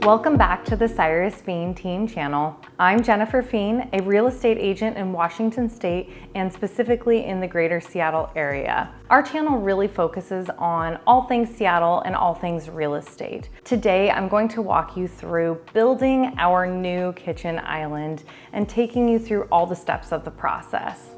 Welcome back to the Cyrus Fiene Team channel. I'm Jennifer Fiene, a real estate agent in Washington State and specifically in the greater Seattle area. Our channel really focuses on all things Seattle and all things real estate. Today, I'm going to walk you through building our new kitchen island and taking you through all the steps of the process.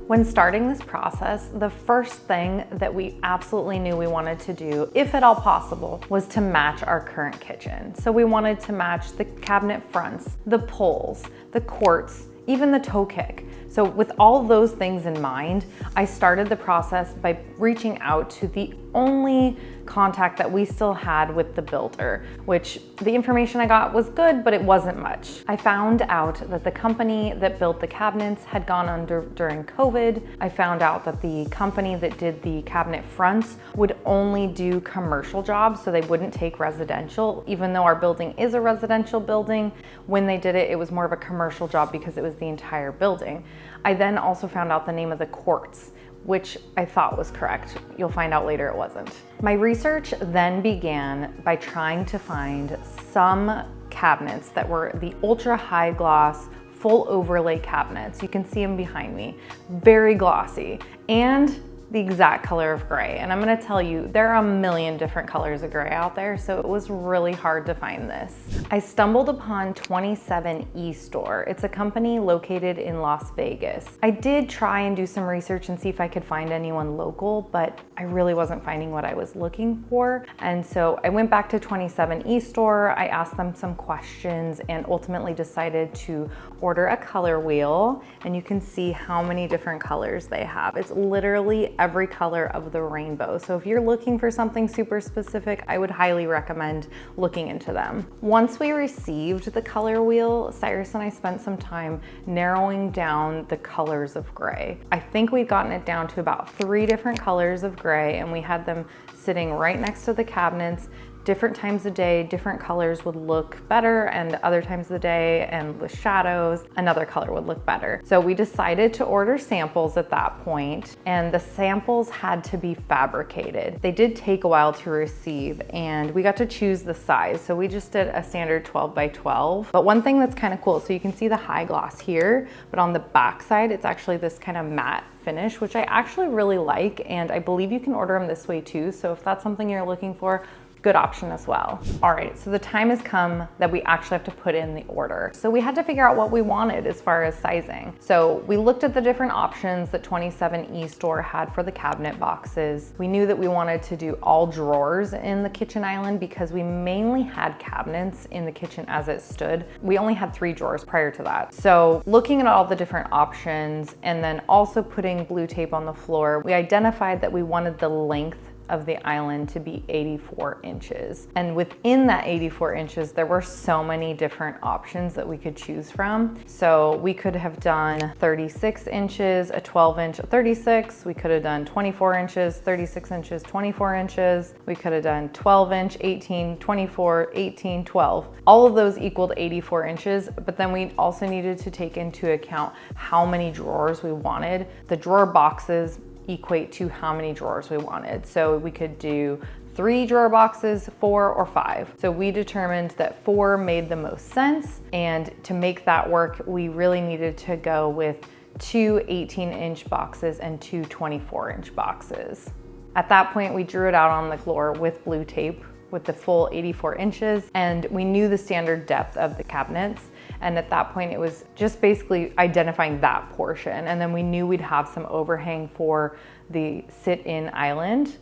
When starting this process, the first thing that we absolutely knew we wanted to do, if at all possible, was to match our current kitchen. So we wanted to match the cabinet fronts, the pulls, the quartz, even the toe kick. So with all of those things in mind, I started the process by reaching out to the only contact that we still had with the builder, which the information I got was good, but it wasn't much. I found out that the company that built the cabinets had gone under during COVID. I found out that the company that did the cabinet fronts would only do commercial jobs, so they wouldn't take residential. Even though our building is a residential building, when they did it, it was more of a commercial job because it was the entire building. I then also found out the name of the quartz, which I thought was correct. You'll find out later it wasn't. My research then began by trying to find some cabinets that were the ultra high gloss, full overlay cabinets. You can see them behind me, very glossy, and the exact color of gray. And I'm gonna tell you, there are a million different colors of gray out there, so it was really hard to find this. I stumbled upon 27 eStore. It's a company located in Las Vegas. I did try and do some research and see if I could find anyone local, but I really wasn't finding what I was looking for. And so I went back to 27 eStore, I asked them some questions and ultimately decided to order a color wheel. And you can see how many different colors they have. It's literally every color of the rainbow. So if you're looking for something super specific, I would highly recommend looking into them. Once we received the color wheel, Cyrus and I spent some time narrowing down the colors of gray. I think we'd gotten it down to about 3 different colors of gray, and we had them sitting right next to the cabinets. Different times of day, different colors would look better, and other times of the day and with shadows, another color would look better. So we decided to order samples at that point, and the samples had to be fabricated. They did take a while to receive, and we got to choose the size. So we just did a standard 12 by 12. But one thing that's kind of cool, so you can see the high gloss here, but on the back side, it's actually this kind of matte finish, which I actually really like, and I believe you can order them this way too. So if that's something you're looking for, good option as well. All right, so the time has come that we actually have to put in the order. So we had to figure out what we wanted as far as sizing. So we looked at the different options that 27 eStore had for the cabinet boxes. We knew that we wanted to do all drawers in the kitchen island because we mainly had cabinets in the kitchen as it stood. We only had 3 drawers prior to that. So looking at all the different options and then also putting blue tape on the floor, we identified that we wanted the length of the island to be 84 inches. And within that 84 inches, there were so many different options that we could choose from. So we could have done 36 inches, a 12 inch, a 36. We could have done 24 inches, 36 inches, 24 inches. We could have done 12 inch, 18, 24, 18, 12. All of those equaled 84 inches, but then we also needed to take into account how many drawers we wanted. The drawer boxes equate to how many drawers we wanted. So we could do 3 drawer boxes, 4 or 5. So we determined that 4 made the most sense. And to make that work, we really needed to go with 2 18-inch boxes and 2 24-inch boxes. At that point, we drew it out on the floor with blue tape with the full 84 inches, and we knew the standard depth of the cabinets. And at that point, it was just basically identifying that portion. And then we knew we'd have some overhang for the sit-in island.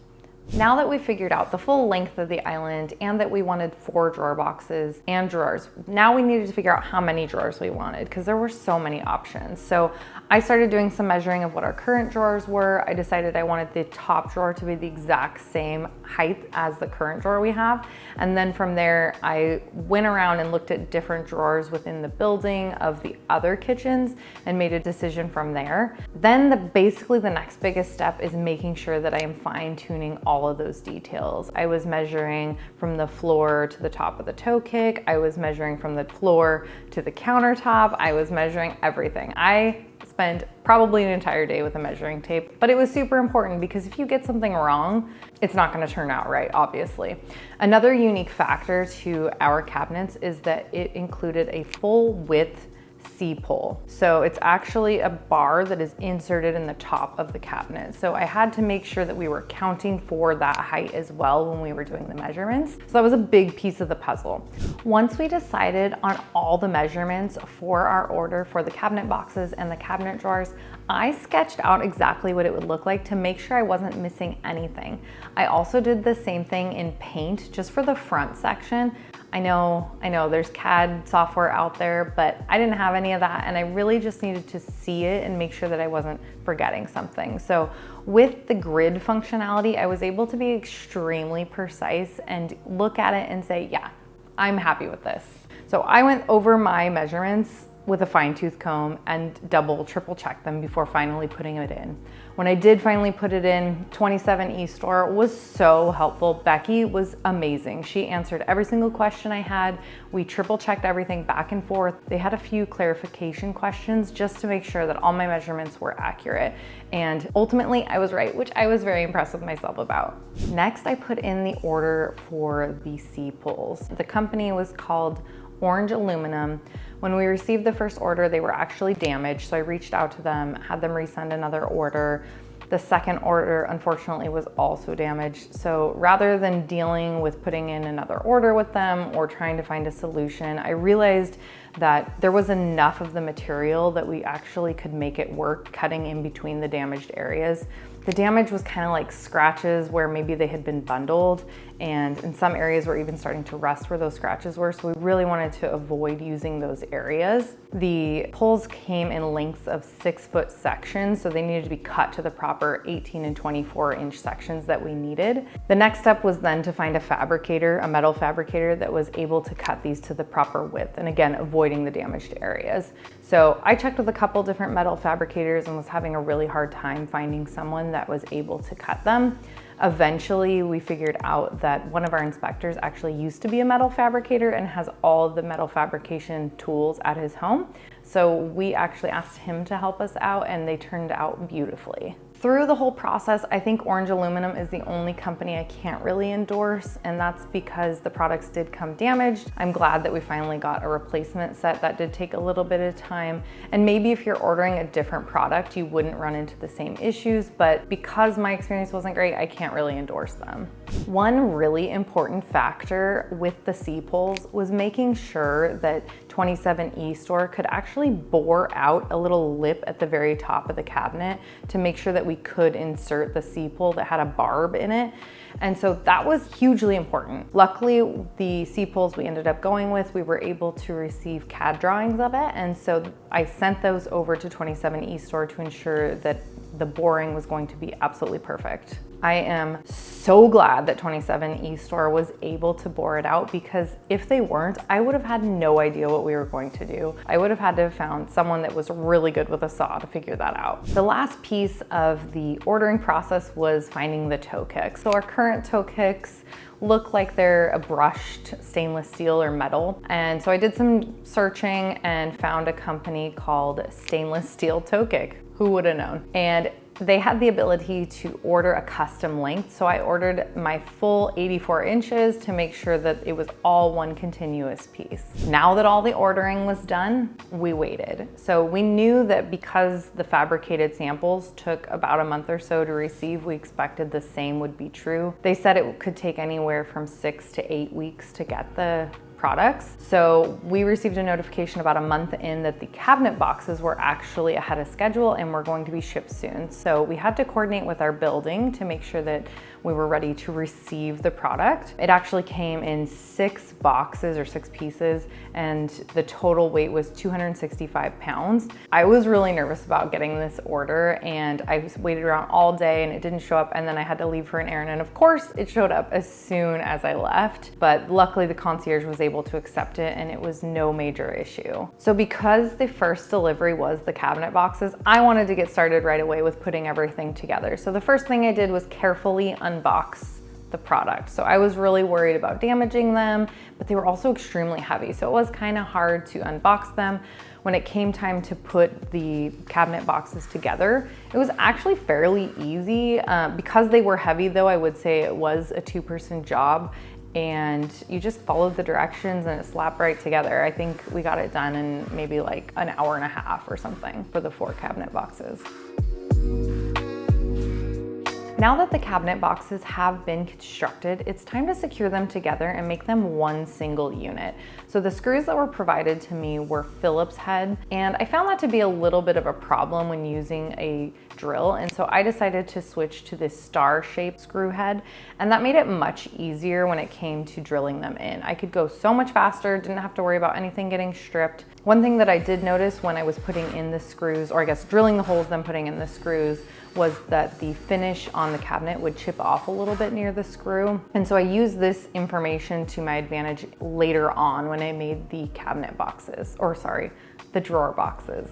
Now that we figured out the full length of the island and that we wanted 4 drawer boxes and drawers, now we needed to figure out how many drawers we wanted because there were so many options. So I started doing some measuring of what our current drawers were. I decided I wanted the top drawer to be the exact same height as the current drawer we have. And then from there, I went around and looked at different drawers within the building of the other kitchens and made a decision from there. Then basically the next biggest step is making sure that I am fine tuning all all of those details. I was measuring from the floor to the top of the toe kick. I was measuring from the floor to the countertop. I was measuring everything. I spent probably an entire day with a measuring tape, but it was super important because if you get something wrong, it's not going to turn out right, obviously. Another unique factor to our cabinets is that it included a full width C-pole. So it's actually a bar that is inserted in the top of the cabinet. So I had to make sure that we were counting for that height as well when we were doing the measurements. So that was a big piece of the puzzle. Once we decided on all the measurements for our order for the cabinet boxes and the cabinet drawers, I sketched out exactly what it would look like to make sure I wasn't missing anything. I also did the same thing in paint just for the front section. I know there's CAD software out there, but I didn't have any of that, and I really just needed to see it and make sure that I wasn't forgetting something. So with the grid functionality, I was able to be extremely precise and look at it and say, yeah, I'm happy with this. So I went over my measurements with a fine-tooth comb and triple checked them before finally putting it in. When I did finally put it in, 27E store was so helpful. Becky was amazing. She answered every single question I had. We triple checked everything back and forth. They had a few clarification questions just to make sure that all my measurements were accurate. And ultimately I was right, which I was very impressed with myself about. Next, I put in the order for the C-poles. The company was called Orange Aluminum. When we received the first order, they were actually damaged, so I reached out to them, had them resend another order. The second order, unfortunately, was also damaged. So rather than dealing with putting in another order with them or trying to find a solution, I realized that there was enough of the material that we actually could make it work cutting in between the damaged areas. The damage was kind of like scratches where maybe they had been bundled, and in some areas were even starting to rust where those scratches were, so we really wanted to avoid using those areas. The poles came in lengths of 6-foot sections, so they needed to be cut to the proper 18 and 24-inch sections that we needed. The next step was then to find a fabricator, a metal fabricator that was able to cut these to the proper width, and again, avoiding the damaged areas. So I checked with a couple different metal fabricators and was having a really hard time finding someone that was able to cut them. Eventually, we figured out that one of our inspectors actually used to be a metal fabricator and has all of the metal fabrication tools at his home. So we actually asked him to help us out, and they turned out beautifully. Through the whole process, I think Orange Aluminum is the only company I can't really endorse, and that's because the products did come damaged. I'm glad that we finally got a replacement set. That did take a little bit of time, and maybe if you're ordering a different product, you wouldn't run into the same issues, but because my experience wasn't great, I can't really endorse them. One really important factor with the C-poles was making sure that 27E store could actually bore out a little lip at the very top of the cabinet to make sure that we could insert the C-pole that had a barb in it. And so that was hugely important. Luckily, the C-poles we ended up going with, we were able to receive CAD drawings of it. And so I sent those over to 27E store to ensure that the boring was going to be absolutely perfect. I am so glad that 27E store was able to bore it out, because if they weren't, I would have had no idea what we were going to do. I would have had to have found someone that was really good with a saw to figure that out. The last piece of the ordering process was finding the toe kicks. So our current toe kicks look like they're a brushed stainless steel or metal. And so I did some searching and found a company called Stainless Steel Toe Kick. Who would have known? And they had the ability to order a custom length. So I ordered my full 84 inches to make sure that it was all one continuous piece. Now that all the ordering was done, we waited. So we knew that because the fabricated samples took about a month or so to receive, we expected the same would be true. They said it could take anywhere from 6 to 8 weeks to get the products. So we received a notification about a month in that the cabinet boxes were actually ahead of schedule and were going to be shipped soon. So we had to coordinate with our building to make sure that we were ready to receive the product. It actually came in 6 boxes or 6 pieces, and the total weight was 265 pounds. I was really nervous about getting this order, and I waited around all day and it didn't show up, and then I had to leave for an errand, and of course it showed up as soon as I left. But luckily the concierge was able able to accept it and it was no major issue. So because the first delivery was the cabinet boxes, I wanted to get started right away with putting everything together. So the first thing I did was carefully unbox the product. So I was really worried about damaging them, but they were also extremely heavy. So it was kind of hard to unbox them. When it came time to put the cabinet boxes together, it was actually fairly easy. Because they were heavy though, I would say it was a two-person job, and you just followed the directions and it slapped right together. I think we got it done in maybe like an hour and a half or something for the 4 cabinet boxes. Now that the cabinet boxes have been constructed, it's time to secure them together and make them one single unit. So the screws that were provided to me were Phillips head, and I found that to be a little bit of a problem when using a drill, and so I decided to switch to this star-shaped screw head, and that made it much easier when it came to drilling them in. I could go so much faster, didn't have to worry about anything getting stripped. One thing that I did notice when I was putting in the screws, or I guess drilling the holes then putting in the screws, was that the finish on the cabinet would chip off a little bit near the screw. And so I used this information to my advantage later on when I made the cabinet boxes, or sorry, the drawer boxes.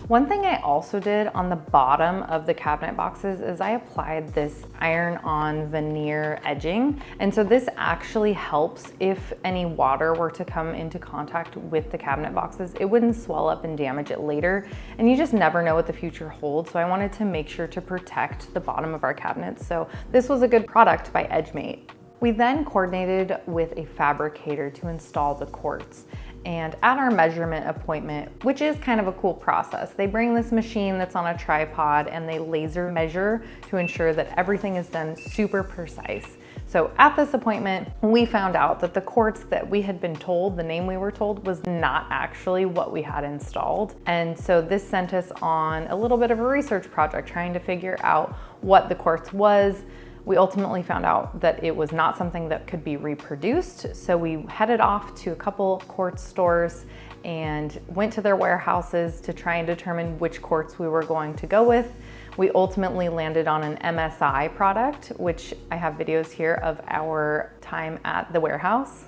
One thing I also did on the bottom of the cabinet boxes is I applied this iron-on veneer edging. And so this actually helps if any water were to come into contact with the cabinet boxes. It wouldn't swell up and damage it later. And you just never know what the future holds. So I wanted to make sure to protect the bottom of our cabinets. So this was a good product by Edgemate. We then coordinated with a fabricator to install the quartz. And at our measurement appointment, which is kind of a cool process, they bring this machine that's on a tripod and they laser measure to ensure that everything is done super precise. So at this appointment, we found out that the quartz that we had been told, the name we were told, was not actually what we had installed. And so this sent us on a little bit of a research project trying to figure out what the quartz was. We ultimately found out that it was not something that could be reproduced. So we headed off to a couple quartz stores and went to their warehouses to try and determine which quartz we were going to go with. We ultimately landed on an MSI product, which I have videos here of our time at the warehouse.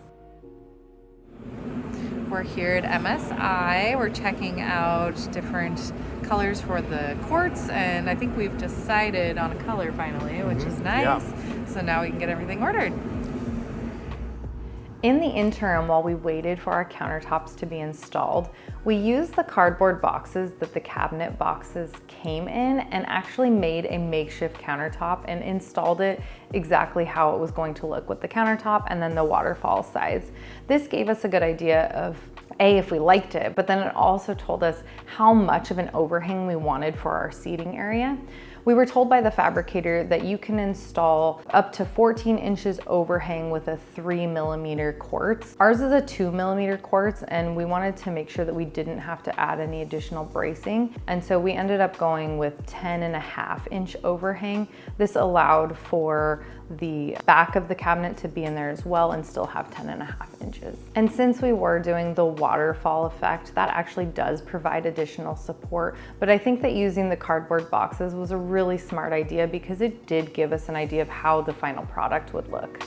We're here at MSI. We're checking out different colors for the quartz, and I think we've decided on a color finally, which is nice. Yeah. So now we can get everything ordered. In the interim, while we waited for our countertops to be installed, we used the cardboard boxes that the cabinet boxes came in and actually made a makeshift countertop and installed it exactly how it was going to look with the countertop and then the waterfall sides. This gave us a good idea of if we liked it, but then it also told us how much of an overhang we wanted for our seating area. We were told by the fabricator that you can install up to 14 inches overhang with a 3mm quartz. Ours is a 2mm quartz, and we wanted to make sure that we didn't have to add any additional bracing. And so we ended up going with 10.5-inch overhang. This allowed for the back of the cabinet to be in there as well and still have 10.5 inches. And since we were doing the waterfall effect, that actually does provide additional support. But I think that using the cardboard boxes was a really smart idea because it did give us an idea of how the final product would look.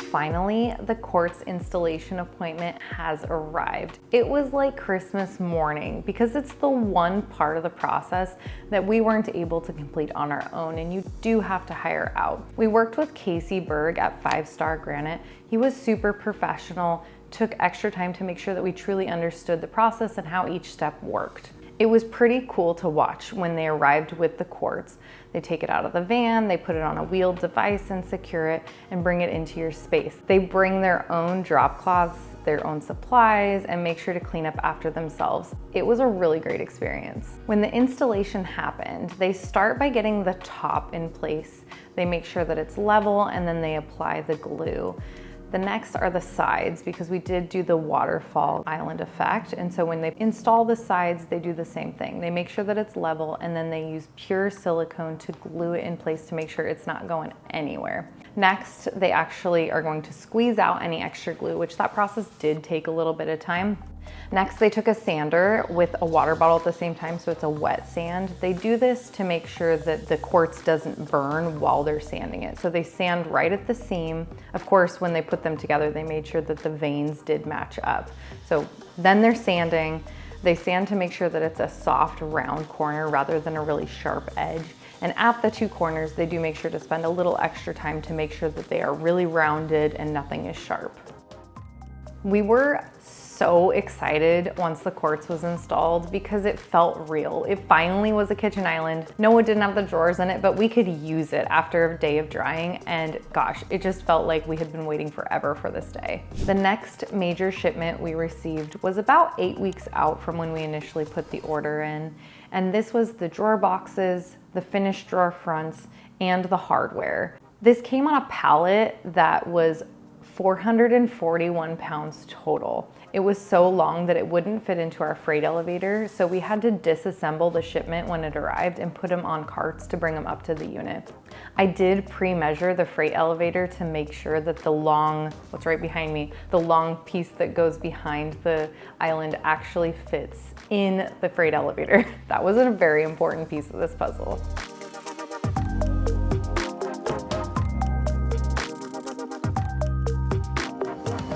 Finally, the quartz installation appointment has arrived. It was like Christmas morning because it's the one part of the process that we weren't able to complete on our own, and you do have to hire out. We worked with Casey Berg at 5 Star Granite. He was super professional, took extra time to make sure that we truly understood the process and how each step worked. It was pretty cool to watch when they arrived with the quartz. They take it out of the van, they put it on a wheeled device and secure it and bring it into your space. They bring their own drop cloths, their own supplies, and make sure to clean up after themselves. It was a really great experience. When the installation happened, they start by getting the top in place. They make sure that it's level and then they apply the glue. The next are the sides, because we did do the waterfall island effect. And so when they install the sides, they do the same thing. They make sure that it's level and then they use pure silicone to glue it in place to make sure it's not going anywhere. Next, they actually are going to squeeze out any extra glue, which that process did take a little bit of time. Next, they took a sander with a water bottle at the same time, so it's a wet sand. They do this to make sure that the quartz doesn't burn while they're sanding it. So they sand right at the seam. Of course, when they put them together, they made sure that the veins did match up. So then they're sanding. They sand to make sure that it's a soft, round corner rather than a really sharp edge. And at the two corners, they do make sure to spend a little extra time to make sure that they are really rounded and nothing is sharp. We were so excited once the quartz was installed because it felt real. It finally was a kitchen island. No, it didn't have the drawers in it, but we could use it after a day of drying, and gosh, it just felt like we had been waiting forever for this day. The next major shipment we received was about 8 weeks out from when we initially put the order in, and this was the drawer boxes, the finished drawer fronts, and the hardware. This came on a pallet that was 441 pounds total. It was so long that it wouldn't fit into our freight elevator, so we had to disassemble the shipment when it arrived and put them on carts to bring them up to the unit. I did pre-measure the freight elevator to make sure that the long, what's right behind me, the long piece that goes behind the island actually fits in the freight elevator. That was a very important piece of this puzzle.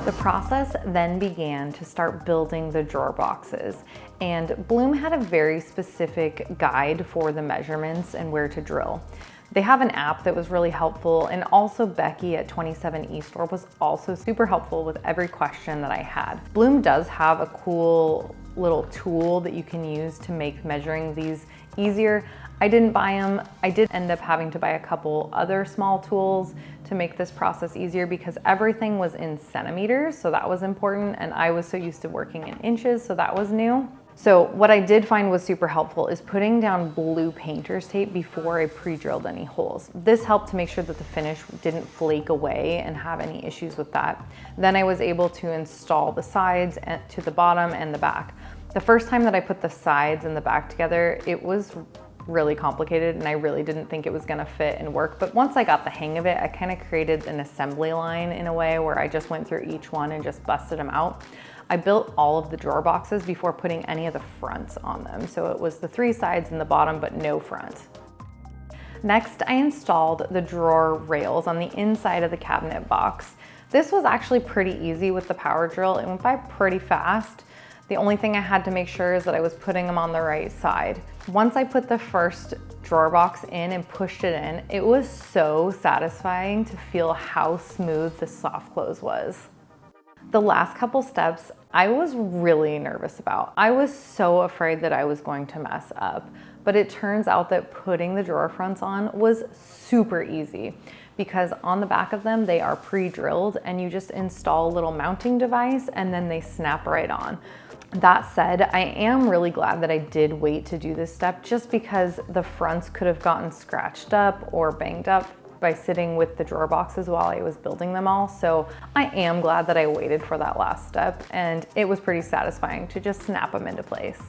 The process then began to start building the drawer boxes, and Bloom had a very specific guide for the measurements and where to drill. They have an app that was really helpful, and also Becky at 27 East Store was also super helpful with every question that I had. Bloom does have a cool little tool that you can use to make measuring these easier. I didn't buy them. I did end up having to buy a couple other small tools to make this process easier because everything was in centimeters, so that was important, and I was so used to working in inches, so that was new. So what I did find was super helpful is putting down blue painter's tape before I pre-drilled any holes. This helped to make sure that the finish didn't flake away and have any issues with that. Then I was able to install the sides to the bottom and the back. The first time that I put the sides and the back together, it was really complicated and I really didn't think it was gonna fit and work. But once I got the hang of it, I kind of created an assembly line in a way where I just went through each one and just busted them out. I built all of the drawer boxes before putting any of the fronts on them. So it was the 3 sides and the bottom, but no front. Next, I installed the drawer rails on the inside of the cabinet box. This was actually pretty easy with the power drill. It went by pretty fast. The only thing I had to make sure is that I was putting them on the right side. Once I put the first drawer box in and pushed it in, it was so satisfying to feel how smooth the soft close was. The last couple steps, I was really nervous about. I was so afraid that I was going to mess up, but it turns out that putting the drawer fronts on was super easy because on the back of them, they are pre-drilled and you just install a little mounting device and then they snap right on. That said, I am really glad that I did wait to do this step just because the fronts could have gotten scratched up or banged up by sitting with the drawer boxes while I was building them all. So I am glad that I waited for that last step, and it was pretty satisfying to just snap them into place.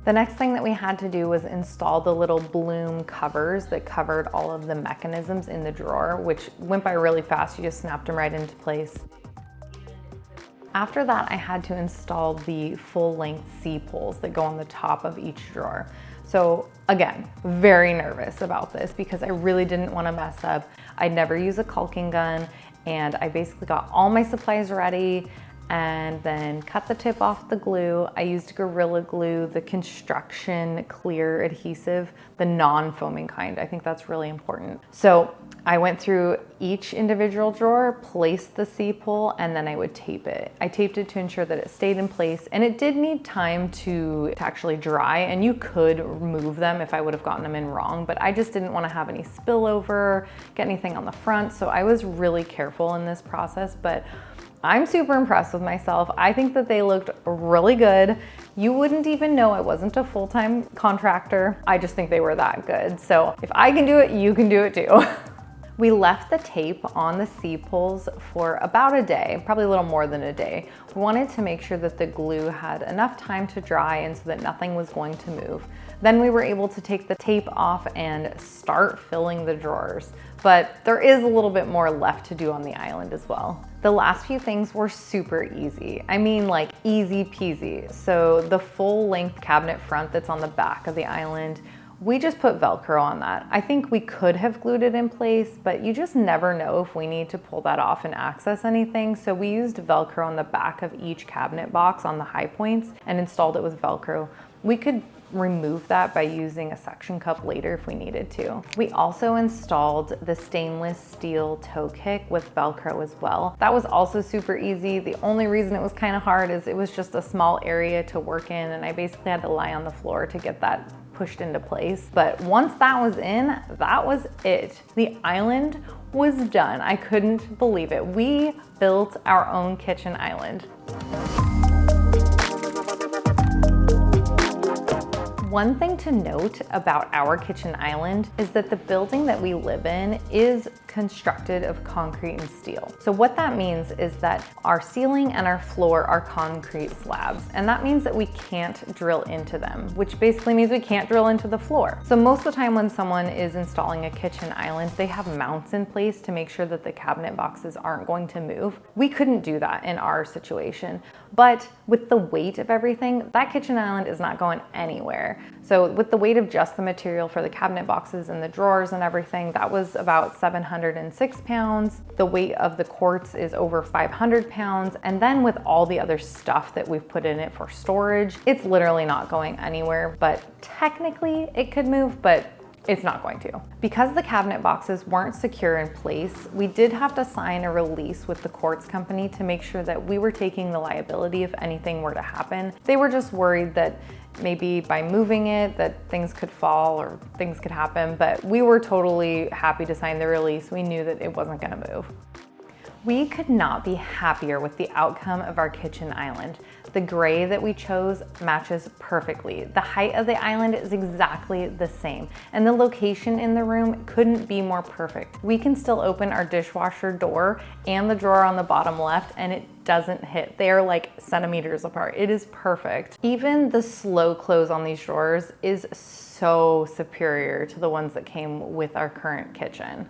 The next thing that we had to do was install the little Bloom covers that covered all of the mechanisms in the drawer, which went by really fast. You just snapped them right into place. After that, I had to install the full-length C-pulls that go on the top of each drawer. So again, very nervous about this because I really didn't want to mess up. I'd never use a caulking gun, and I basically got all my supplies ready and then cut the tip off the glue. I used Gorilla Glue, the construction clear adhesive, the non-foaming kind. I think that's really important. So I went through each individual drawer, placed the C-pull, and then I would tape it. I taped it to ensure that it stayed in place, and it did need time to actually dry, and you could remove them if I would have gotten them in wrong, but I just didn't want to have any spillover, get anything on the front, so I was really careful in this process, but I'm super impressed with myself. I think that they looked really good. You wouldn't even know I wasn't a full-time contractor. I just think they were that good. So if I can do it, you can do it too. We left the tape on the C-pulls for about a day, probably a little more than a day. We wanted to make sure that the glue had enough time to dry and so that nothing was going to move. Then we were able to take the tape off and start filling the drawers. But there is a little bit more left to do on the island as well. The last few things were super easy. I mean, like easy peasy. So the full length cabinet front that's on the back of the island, we just put Velcro on that. I think we could have glued it in place, but you just never know if we need to pull that off and access anything. So we used Velcro on the back of each cabinet box on the high points and installed it with Velcro. We could remove that by using a suction cup later if we needed to. We also installed the stainless steel toe kick with Velcro as well. That was also super easy. The only reason it was kind of hard is it was just a small area to work in, and I basically had to lie on the floor to get that pushed into place. But once that was in, that was it. The island was done. I couldn't believe it. We built our own kitchen island. One thing to note about our kitchen island is that the building that we live in is constructed of concrete and steel. So what that means is that our ceiling and our floor are concrete slabs, and that means that we can't drill into them, which basically means we can't drill into the floor. So most of the time when someone is installing a kitchen island, they have mounts in place to make sure that the cabinet boxes aren't going to move. We couldn't do that in our situation, but with the weight of everything, that kitchen island is not going anywhere. So with the weight of just the material for the cabinet boxes and the drawers and everything, that was about 706 pounds. The weight of the quartz is over 500 pounds. And then with all the other stuff that we've put in it for storage, it's literally not going anywhere. But technically it could move, but it's not going to. Because the cabinet boxes weren't secure in place, we did have to sign a release with the quartz company to make sure that we were taking the liability if anything were to happen. They were just worried that maybe by moving it that things could fall or things could happen, but we were totally happy to sign the release. We knew that it wasn't gonna move. We could not be happier with the outcome of our kitchen island. The gray that we chose matches perfectly. The height of the island is exactly the same, and the location in the room couldn't be more perfect. We can still open our dishwasher door and the drawer on the bottom left, and it doesn't hit. They are like centimeters apart. It is perfect. Even the slow close on these drawers is so superior to the ones that came with our current kitchen.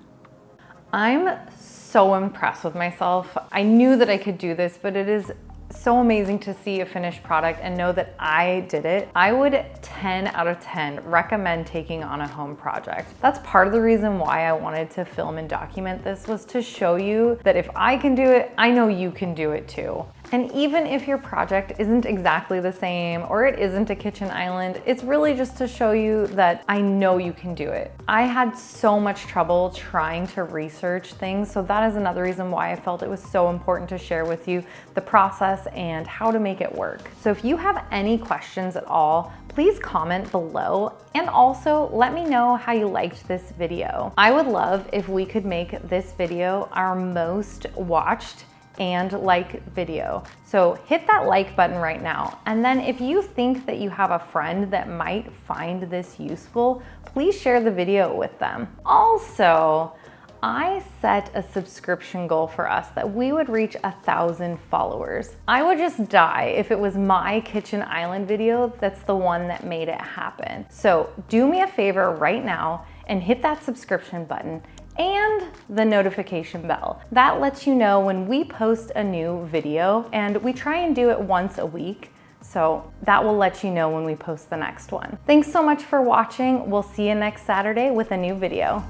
I'm so impressed with myself. I knew that I could do this, but it is so amazing to see a finished product and know that I did it. I would 10 out of 10 recommend taking on a home project. That's part of the reason why I wanted to film and document this, was to show you that if I can do it, I know you can do it too. And even if your project isn't exactly the same or it isn't a kitchen island, it's really just to show you that I know you can do it. I had so much trouble trying to research things, so that is another reason why I felt it was so important to share with you the process and how to make it work. So if you have any questions at all, please comment below, and also let me know how you liked this video. I would love if we could make this video our most watched and like video. So hit that like button right now. And then if you think that you have a friend that might find this useful, please share the video with them. Also, I set a subscription goal for us that we would reach 1,000 followers. I would just die if it was my kitchen island video that's the one that made it happen. So do me a favor right now and hit that subscription button and the notification bell. That lets you know when we post a new video, and we try and do it once a week. So that will let you know when we post the next one. Thanks so much for watching. We'll see you next Saturday with a new video.